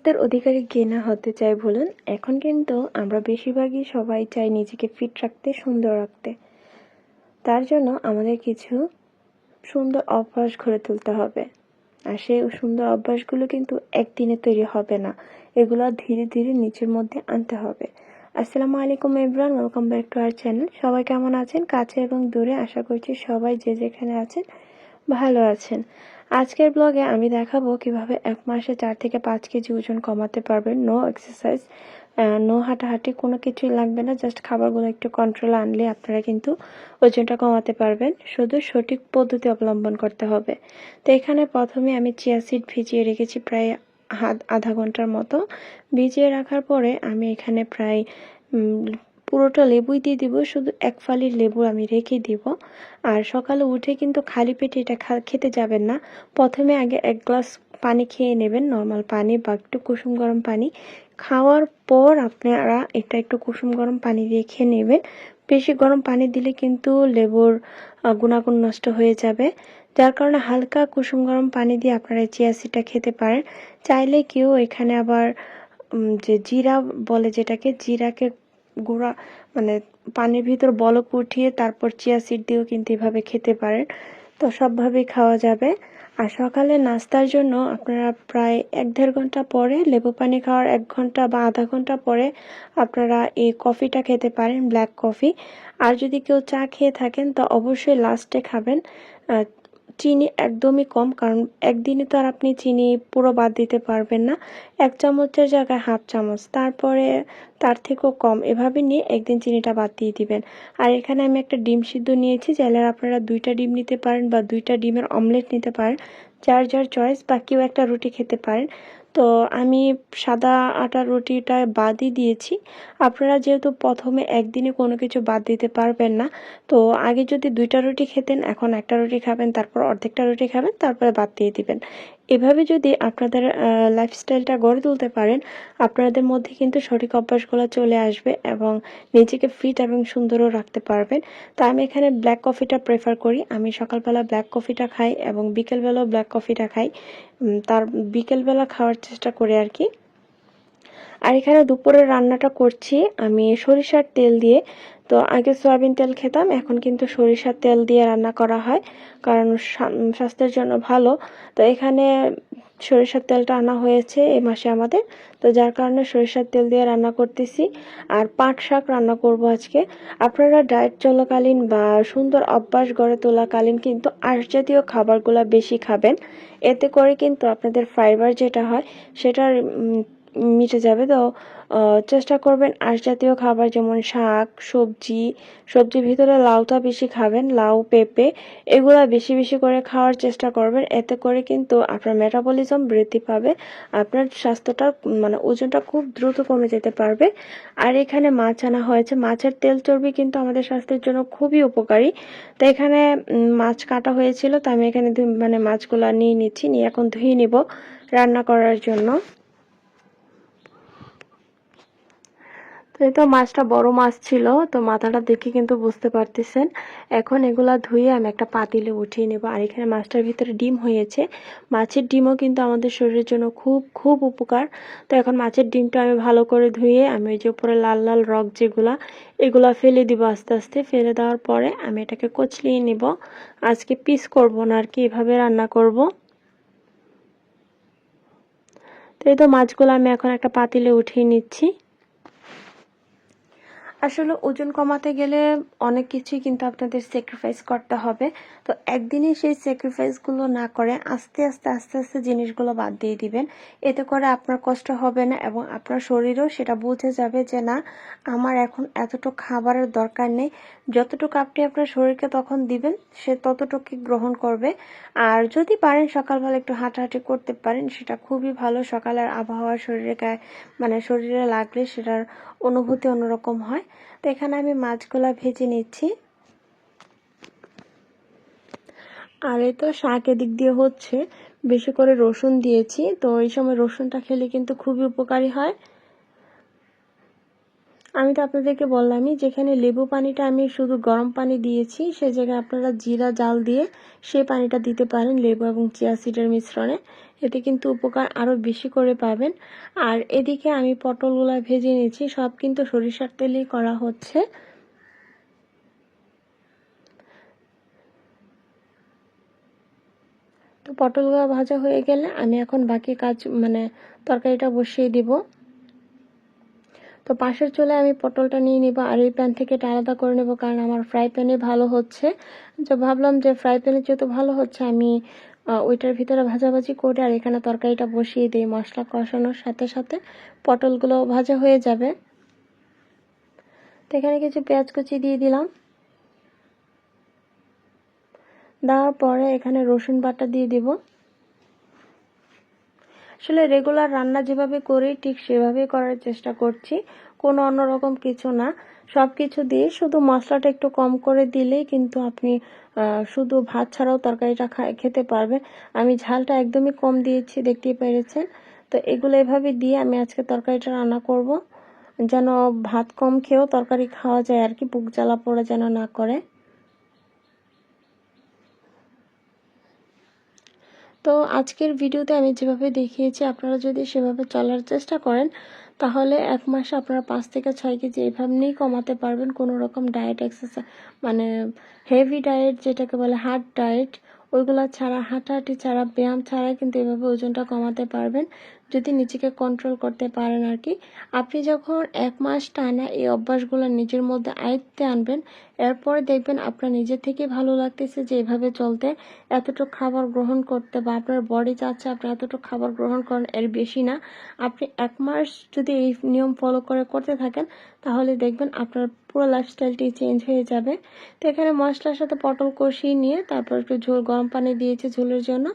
স্বাস্থ্যের অধিকারী কে না হতে চায় বলুন? এখন কিন্তু আমরা বেশিরভাগই সবাই চাই নিজেকে ফিট রাখতে, সুন্দর রাখতে। তার জন্য আমাদের কিছু সুন্দর অভ্যাস গড়ে তুলতে হবে। আর সেই সুন্দর অভ্যাসগুলো কিন্তু একদিনে তৈরি হবে না, এগুলো ধীরে ধীরে নিজের মধ্যে আনতে হবে। আসসালামু আলাইকুম everyone, welcome back to our channel. সবাই কেমন আছেন? কাছে এবং দূরে আশা করছি সবাই যে যেখানে আছেন ভালো আছেন। আজকের ব্লগে আমি দেখাবো কিভাবে 1 মাসে 4 থেকে 5 কেজি ওজন কমাতে পারবেন। নো এক্সারসাইজ, নো হাঁটাহাঁটি, কোনো কিছুই লাগবে না। জাস্ট খাবারগুলো একটু কন্ট্রোলে আনলে আপনারা কিন্তু ওজনটা কমাতে পারবেন। শুধু সঠিক পদ্ধতি অবলম্বন করতে হবে। তো এখানে প্রথমে আমি চিয়া সিড ভিজিয়ে রেখেছি প্রায় আধা ঘন্টার মতো। ভিজিয়ে রাখার পরে আমি এখানে প্রায় পুরোটা লেবুই দিয়ে দিব, শুধু 1 ফালি লেবু আমি রেখে দিব। আর সকালে উঠে কিন্তু খালি পেটে এটা খেতে যাবেন না। প্রথমে আগে 1 গ্লাস পানি খেয়ে নেবেন, নর্মাল পানি বা একটু কুসুম গরম পানি। খাওয়ার পর আপনারা এটা একটু কুসুম গরম পানি দিয়ে খেয়ে নেবেন। বেশি গরম পানি দিলে কিন্তু লেবুর গুণাগুণ নষ্ট হয়ে যাবে, যার কারণে হালকা কুসুম গরম পানি দিয়ে আপনারা চিয়া সিডটা খেতে পারেন। চাইলে কেউ এখানে আবার যে জিরা বলে, যেটাকে জিরাকে গুঁড়া মানে পানির ভিতর বলক উঠিয়ে তারপর চিয়া সিড দিয়েও কিন্তু এভাবে খেতে পারেন। তো সবভাবেই খাওয়া যাবে। আর সকালে নাস্তার জন্য আপনারা প্রায় 1-1.5 ঘন্টা পরে, লেবু পানি খাওয়ার 1 ঘন্টা বা আধা ঘন্টা পরে আপনারা এই কফিটা খেতে পারেন, ব্ল্যাক কফি। আর যদি কেউ চা খেয়ে থাকেন তো অবশ্যই লাস্টে খাবেন। চিনি একদমই কম, কারণ একদিনে তো আর আপনি চিনি পুরো বাদ দিতে পারবেন না। 1 চামচের জায়গায় হাফ চামচ, তারপরে তার থেকেও কম, এভাবে নিয়ে একদিন চিনিটা বাদ দিয়ে দিবেন। আর এখানে আমি একটা ডিম সিদ্ধ নিয়েছি, চাইলে আপনারা 2টা ডিম নিতে পারেন বা 2টা ডিমের অমলেট নিতে পারেন, যার যার চয়েস। বা কেউ একটা রুটি খেতে পারেন। তো আমি সাদা আটার রুটিটা বাদই দিয়েছি। আপনারা যেহেতু প্রথমে একদিনে কোনো কিছু বাদ দিতে পারবেন না, তো আগে যদি 2টা রুটি খেতেন, এখন 1টা রুটি খাবেন, তারপর অর্ধেকটা রুটি খাবেন, তারপরে বাদ দিয়ে দিবেন। এভাবে যদি আপনাদের লাইফস্টাইলটা গড়ে তুলতে পারেন, আপনাদের মধ্যে কিন্তু সঠিক অভ্যাসগুলো চলে আসবে এবং নিজেকে ফিট এবং সুন্দরও রাখতে পারবেন। তো আমি এখানে ব্ল্যাক কফিটা প্রেফার করি। আমি সকালবেলা ব্ল্যাক কফিটা খাই এবং বিকেলবেলাও ব্ল্যাক কফিটা খাই। তার বিকেলবেলা খাওয়ার চেষ্টা করি আর কি। আর এখানে দুপুরের রান্নাটা করছি আমি সরিষার তেল দিয়ে। তো আগে সয়াবিন তেল খেতাম, এখন কিন্তু সরিষার তেল দিয়ে রান্না করা হয়, কারণ স্বাস্থ্যের জন্য ভালো। তো এখানে সরিষার তেলটা আনা হয়েছে এই মাসে আমাদের, তো যার কারণে সরিষার তেল দিয়ে রান্না করতেছি। আর পাট শাক রান্না করব আজকে। আপনারা ডায়েট চলাকালীন বা সুন্দর অভ্যাস গড়ে তোলাকালীন কিন্তু আঁশ জাতীয় খাবারগুলো বেশি খাবেন। এতে করে কিন্তু আপনাদের ফাইবার যেটা হয় সেটার মিটে যাবে। তো চেষ্টা করবেন আঁশ জাতীয় খাবার, যেমন শাক, সবজির ভিতরে লাউটা বেশি খাবেন, লাউ, পেঁপে, এগুলা বেশি বেশি করে খাওয়ার চেষ্টা করবেন। এতে করে কিন্তু আপনার মেটাবলিজম বৃদ্ধি পাবে, আপনার স্বাস্থ্যটা ওজনটা খুব দ্রুত কমে যেতে পারবে। আর এখানে মাছ আনা হয়েছে। মাছের তেল চর্বি কিন্তু আমাদের স্বাস্থ্যের জন্য খুবই উপকারী। তো এখানে মাছ কাটা হয়েছিল, তো আমি এখানে মাছগুলা নিয়ে নিচ্ছি, নিয়ে এখন ধুয়ে নিব রান্না করার জন্য। তো এই তো মাছটা বড় মাছ ছিল, তো মাথাটা দেখে কিন্তু বুঝতে পারতেছেন। এখন এগুলা ধুয়ে আমি একটা পাতিলে উঠিয়ে নেব। আর এখানে মাছটার ভিতরে ডিম হয়েছে। মাছের ডিমও কিন্তু আমাদের শরীরের জন্য খুব খুব উপকার। তো এখন মাছের ডিমটা আমি ভালো করে ধুয়ে আমি ওই যে উপরে লাল লাল রগ এগুলা ফেলে দিব আস্তে আস্তে। ফেলে দেওয়ার পরে আমি এটাকে কচলিয়ে নেব। আজকে পিস করব না আর কি, এভাবে রান্না করব। তো এই তো মাছগুলো আমি এখন একটা পাতিলে উঠিয়ে নিচ্ছি। আসলে ওজন কমাতে গেলে অনেক কিছুই কিন্তু আপনাদের স্যাক্রিফাইস করতে হবে। তো একদিনে সেই স্যাক্রিফাইসগুলো না করে আস্তে আস্তে আস্তে আস্তে জিনিসগুলো বাদ দিয়ে দিবেন। এতে করে আপনার কষ্ট হবে না এবং আপনার শরীরও সেটা বুঝে যাবে যে না, আমার এখন এতটুকু খাবারের দরকার নেই। যতটুকু আপনি আপনার শরীরকে তখন দিবেন, সে ততটুকুই গ্রহণ করবে। আর যদি পারেন সকালবেলা একটু হাঁটাহাঁটি করতে পারেন, সেটা খুবই ভালো। সকালের আবহাওয়া শরীরে শরীরে লাগলে সেটার অনুভূতি অন্যরকম হয়। তো এখানে আমি মাছগুলা ভেজে নিচ্ছি। আর এই তো শাক এদিক দিয়ে হচ্ছে, বেশি করে রসুন দিয়েছি। তো এই সময় রসুনটা খেলে কিন্তু খুবই উপকারী হয়। আমি তো আপনাদেরকে বললামই, যেখানে লেবু পানিটা আমি শুধু গরম পানি দিয়েছি, সে জায়গায় আপনারা জিরা জাল দিয়ে সেই পানিটা দিতে পারেন লেবু এবং চিয়া সিডের মিশ্রণে। এতে কিন্তু উপকার আরও বেশি করে পাবেন। আর এদিকে আমি পটলগুলো ভেজে নিয়েছি, সব কিন্তু সরিষার তেলেই করা হচ্ছে। তো পটলগুলো ভাজা হয়ে গেলে আমি এখন বাকি কাজ তরকারিটা বসিয়ে দিব। তো পাশের চুলে আমি পটলটা নিয়ে নিব, আর এই প্যান থেকে এটা আলাদা করে নেব, কারণ আমার ফ্রাই প্যানে ভালো হচ্ছে। তো ভাবলাম যে ফ্রাই প্যানে যেহেতু ভালো হচ্ছে, আমি ওইটার ভিতরে ভাজাভাজি করে আর এখানে তরকারিটা বসিয়ে দিই। মশলা কষানোর সাথে সাথে পটলগুলো ভাজা হয়ে যাবে। তো এখানে কিছু পেঁয়াজ কুচি দিয়ে দিলাম, দেওয়ার পরে এখানে রসুন বাটা দিয়ে দিব। আসলে রেগুলার রান্না যেভাবে করি ঠিক সেভাবেই করার চেষ্টা করছি, কোনো অন্যরকম কিছু না। সব কিছু দিয়ে শুধু মশলাটা একটু কম করে দিলেই কিন্তু আপনি শুধু ভাত ছাড়াও তরকারিটা খেতে পারবেন। আমি ঝালটা একদমই কম দিয়েছি, দেখতেই পেরেছেন। তো এগুলো এভাবে দিয়ে আমি আজকে তরকারিটা রান্না করব, যেন ভাত কম খেয়েও তরকারি খাওয়া যায় আর কি, বুক জ্বালা পোড়া যেন না করে। তো আজকের ভিডিওতে আমি যেভাবে দেখিয়েছি, আপনারা যদি সেভাবে চলার চেষ্টা করেন, তাহলে 1 মাসে আপনারা 5 থেকে 6 কেজি এভাবেই কমাতে পারবেন। কোনো রকম ডায়েট এক্সারসাইজ হেভি ডায়েট যেটাকে বলে হার্ড ডায়েট, ওইগুলো ছাড়া, হাঁটাহাঁটি ছাড়া, ব্যায়াম ছাড়া কিন্তু এভাবে ওজনটা কমাতে পারবেন, যদি নিজেকে কন্ট্রোল করতে পারেন আর কি। আপনি যখন 1 মাস টানা এই অভ্যাসগুলো নিজের মধ্যে আয়ত্তে আনবেন, এরপরে দেখবেন আপনার নিজে থেকে ভালো লাগতেছে যে এভাবে চলতে, এতটুকু খাবার গ্রহণ করতে, বা আপনার বডি চাচ্ছে আপনি এতটুকু খাবার গ্রহণ করেন, এর বেশি না। আপনি 1 মাস যদি এই নিয়ম ফলো করে করতে থাকেন, তাহলে দেখবেন আপনার পুরো লাইফস্টাইলটি চেঞ্জ হয়ে যাবে। তো এখানে মশলার সাথে পটল কষিয়ে নিয়ে তারপর একটু ঝোল, গরম পানি দিয়েছি ঝোলের জন্য,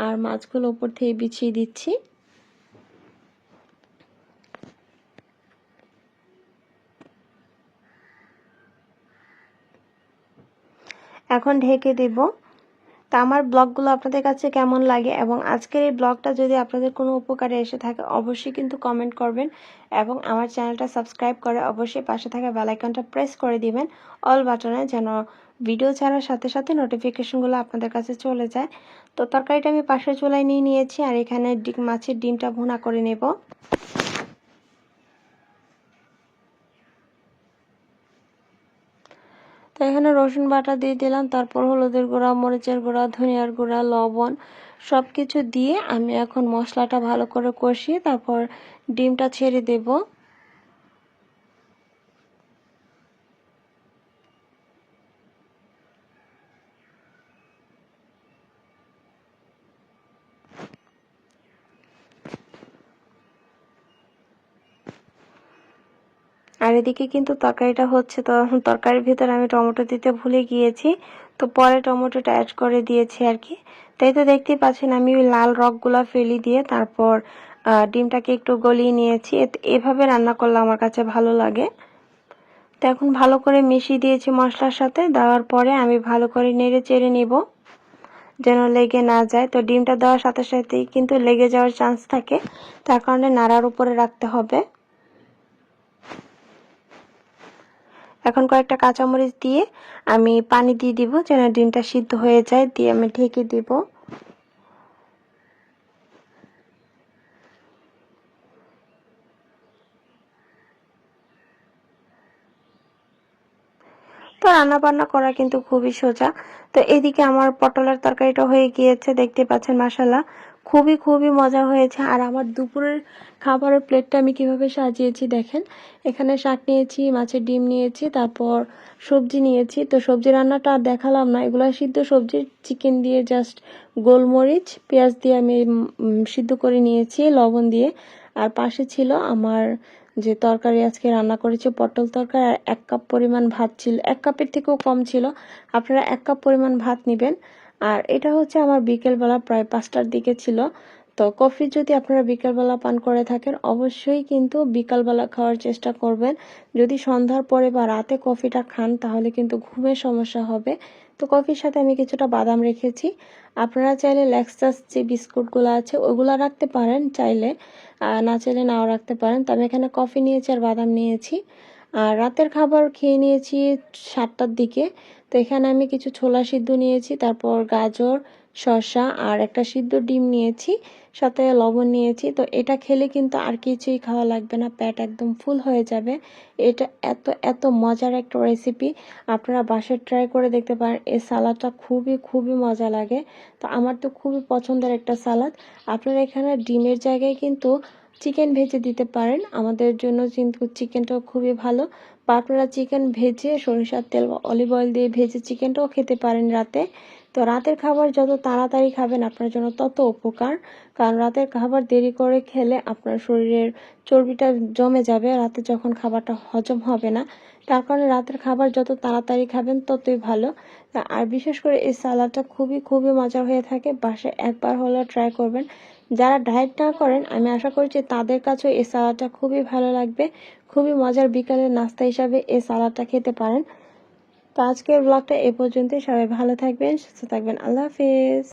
আর মাছগুলো উপর থেকে বিছিয়ে দিচ্ছি। এখন ঢেকে দেব। তা আমার ব্লগগুলো আপনাদের কাছে কেমন লাগে, এবং আজকের এই ব্লগটা যদি আপনাদের কোনো উপকারে এসে থাকে, অবশ্যই কিন্তু কমেন্ট করবেন, এবং আমার চ্যানেলটা সাবস্ক্রাইব করে অবশ্যই পাশে থাকা বেল আইকনটা প্রেস করে দিবেন অল বাটনে, যেন ভিডিও ছাড়ার সাথে সাথে নোটিফিকেশনগুলো আপনাদের কাছে চলে যায়। তো তরকারিটা আমি পাশের চুলায় নিয়ে নিয়েছি, আর এখানে মাছের ডিমটা ভুনা করে নেব। তো এখানে রসুন বাটা দিয়ে দিলাম, তারপর হলুদের গুঁড়া, মরিচের গুঁড়া, ধনিয়ার গুঁড়া, লবণ সব কিছু দিয়ে আমি এখন মশলাটা ভালো করে কষিয়ে তারপর ডিমটা ছেড়ে দেব। আর এদিকে কিন্তু তরকারিটা হচ্ছে, তো তরকারির ভিতরে আমি টমেটো দিতে ভুলে গিয়েছি, তো পরে টমেটোটা অ্যাড করে দিয়েছি আর কি। তাই তো দেখতেই পাচ্ছেন আমি ওই লাল রগগুলা ফেলে দিয়ে তারপর ডিমটাকে একটু গলিয়ে নিয়েছি। এভাবে রান্না করলে আমার কাছে ভালো লাগে। তো এখন ভালো করে মিশিয়ে দিয়েছি মশলার সাথে, দেওয়ার পরে আমি ভালো করে নেড়ে চেড়ে নিব যেন লেগে না যায়। তো ডিমটা দেওয়ার সাথে সাথেই কিন্তু লেগে যাওয়ার চান্স থাকে, তার কারণে নাড়ার উপরে রাখতে হবে। এখন কয়েকটা কাঁচামরিচ দিয়ে আমি পানি দিয়ে দিব যেন ডিমটা সিদ্ধ হয়ে যায়, দিয়ে আমি ঢেকে দিব। তো রান্না বান্না করা কিন্তু খুবই সোজা। তো এদিকে আমার পটলের তরকারিটা হয়ে গিয়েছে, দেখতে পাচ্ছেন মাশাআল্লাহ খুবই খুবই মজা হয়েছে। আর আমার দুপুরের খাবারের প্লেটটা আমি কিভাবে সাজিয়েছি দেখেন, এখানে শাক নিয়েছি, মাছের ডিম নিয়েছি, তারপর সবজি নিয়েছি। তো সবজি রান্নাটা আর দেখালাম না, এগুলো সিদ্ধ সবজি, চিকেন দিয়ে জাস্ট গোলমরিচ পেঁয়াজ দিয়ে আমি সিদ্ধ করে নিয়েছি লবণ দিয়ে। আর পাশে ছিল আমার যে তরকারি আজকে রান্না করেছি পটল তরকারি, আর 1 কাপ পরিমাণ ভাত ছিল, 1 কাপের থেকেও কম ছিল, আপনারা 1 কাপ পরিমাণ ভাত নেবেন। আর এটা হচ্ছে আমার বিকেলবেলা প্রায় 5টার দিকে ছিল। তো কফি যদি আপনারা বিকালবেলা পান করে থাকেন, অবশ্যই কিন্তু বিকালবেলা খাওয়ার চেষ্টা করবেন। যদি সন্ধ্যার পরে বা রাতে কফিটা খান, তাহলে কিন্তু ঘুমের সমস্যা হবে। তো কফির সাথে আমি কিছুটা বাদাম রেখেছি, আপনারা চাইলে লেক্সাস যে বিস্কুটগুলো আছে ওগুলো রাখতে পারেন চাইলে, না চাইলে নাও রাখতে পারেন। তো আমি এখানে কফি নিয়েছি আর বাদাম নিয়েছি। আর রাতের খাবার খেয়ে নিয়েছি 7টার দিকে। তো এখানে আমি কিছু ছোলা সিদ্ধ নিয়েছি, তারপর গাজর, শসা আর একটা সিদ্ধ ডিম নিয়েছি, সাথে লবণ নিয়েছি। তো এটা খেলে কিন্তু আর কিছুই খাওয়া লাগবে না, পেট একদম ফুল হয়ে যাবে। এটা এত এত মজার একটা রেসিপি, আপনারা বাসায় ট্রাই করে দেখতে পারেন। এই সালাদটা খুবই খুবই মজা লাগে। তো আমার তো খুবই পছন্দের একটা সালাদ। আপনারা এখানে ডিমের জায়গায় কিন্তু চিকেন ভেজে দিতে পারেন, আমাদের জন্য কিন্তু চিকেনটাও খুবই ভালো। বা আপনারা চিকেন ভেজে সরিষার তেল বা অলিভ অয়েল দিয়ে ভেজে চিকেনটাও খেতে পারেন রাতে। তো রাতের খাবার যত তাড়াতাড়ি খাবেন আপনার জন্য তত উপকার, কারণ রাতের খাবার দেরি করে খেলে আপনার শরীরের চর্বিটা জমে যাবে, রাতে যখন খাবারটা হজম হবে না। তার কারণে রাতের খাবার যত তাড়াতাড়ি খাবেন ততই ভালো। আর বিশেষ করে এই সালাদটা খুবই খুবই মজার হয়ে থাকে, বাসায় একবার হলেও ট্রাই করবেন। যারা ডায়েট না করেন আমি আশা করছি তাদের কাছেও এই সালাদটা খুবই ভালো লাগবে। খুবই মজার বিকালের নাস্তা হিসাবে এই সালাদটা খেতে পারেন। তো আজকের ব্লগটা এ পর্যন্তই। সবাই ভালো থাকবেন, সুস্থ থাকবেন। আল্লাহ হাফেজ।